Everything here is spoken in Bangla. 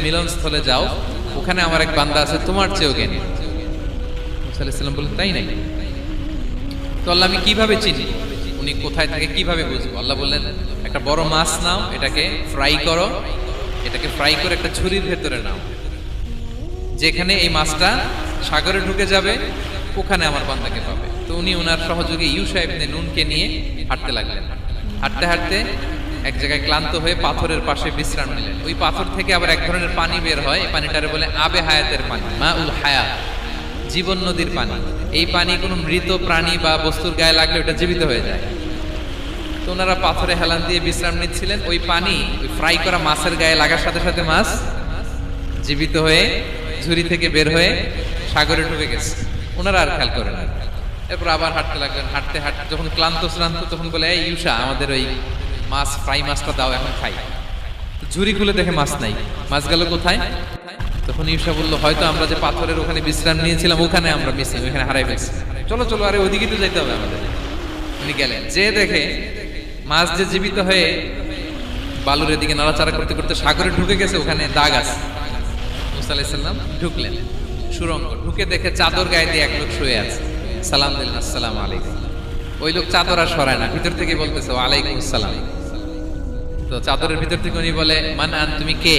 মিলনস্থলে যাও, ওখানে আমার এক বান্দা আছে তোমার চেয়েও জ্ঞানী। মুসা আলাইহিস সালাম বললেন তাই নাকি? তো আল্লাহ আমি কিভাবে চিনি, উনি কোথায় থাকে কিভাবে বুঝবো? আল্লাহ বললেন একটা বড় মাছ নাও, এটাকে ফ্রাই করো, এটাকে ফ্রাই করে একটা ছুরির ভেতরে নাও, যেখানে এই মাছটা সাগরে ঢুকে যাবে ওখানে আমার বান্দাকে পাবে। তো উনি ওনার সহযোগী ইউশা ইবনে নুনকে নিয়ে হাঁটতে লাগলেন। হাঁটতে হাঁটতে এক জায়গায় ক্লান্ত হয়ে পাথরের পাশে বিশ্রাম নিলেন। ওই পাথর থেকে আবার এক ধরনের পানি বের হয়, এই পানিটারে বলে আবে হায়াতের পানি, মা উল হায়াত, জীবন নদীর পানি। এই পানি কোনো মৃত প্রাণী বা বস্তুর গায়ে লাগলে ওটা জীবিত হয়ে যায়। তো ওনারা পাথরে হেলান দিয়ে বিশ্রাম নিচ্ছিলেন, ওই পানি ওই ফ্রাই করা মাছের গায়ে লাগার সাথে সাথে মাছ জীবিত হয়ে ঝুড়ি থেকে বের হয়ে সাগরে ঢুকে গেছে। ওনারা আর খেয়াল করেন না। এরপর আবার হাঁটতে লাগলেন। হাঁটতে হাঁটতে যখন ক্লান্ত শ্রান্ত তখন বলে এই ইউশা, আমাদের ওই মাছ ফ্রাই মাছটা দাও, এখন খাই। তো ঝুড়ি খুলে দেখে মাছ নাই। মাছ গেল কোথায়? তখন ইউশা বললো হয়তো আমরা যে পাথরের ওখানে বিশ্রাম নিয়েছিলাম ওখানে আমরা মিসিং, ওখানে হারাই ফেলছি। চলো চলো, আরে ওইদিকে তো যাইতে হবে আমাদের। উনি গেলেন, যে দেখে মাছ যে জীবিত হয়ে বালুর এদিকে নাড়াচাড়া করতে করতে সাগরে ঢুকে গেছে, ওখানে দাগ আছে। মুসা আলাইহিস সালাম ঢুকলেন সুরঙ্গ, ঢুকে দেখে চাদর গায়ে দিয়ে এক লোক শুয়ে আছে। সালাম দিলেন, আসসালামু আলাইকুম। ওই লোক চাদর আর সরায় না, ভিতর থেকে বলতেছে ওয়ালাইকুম আসসালাম। তো চাদরের ভিতর থেকে উনি বলে মান আন, তুমি কে?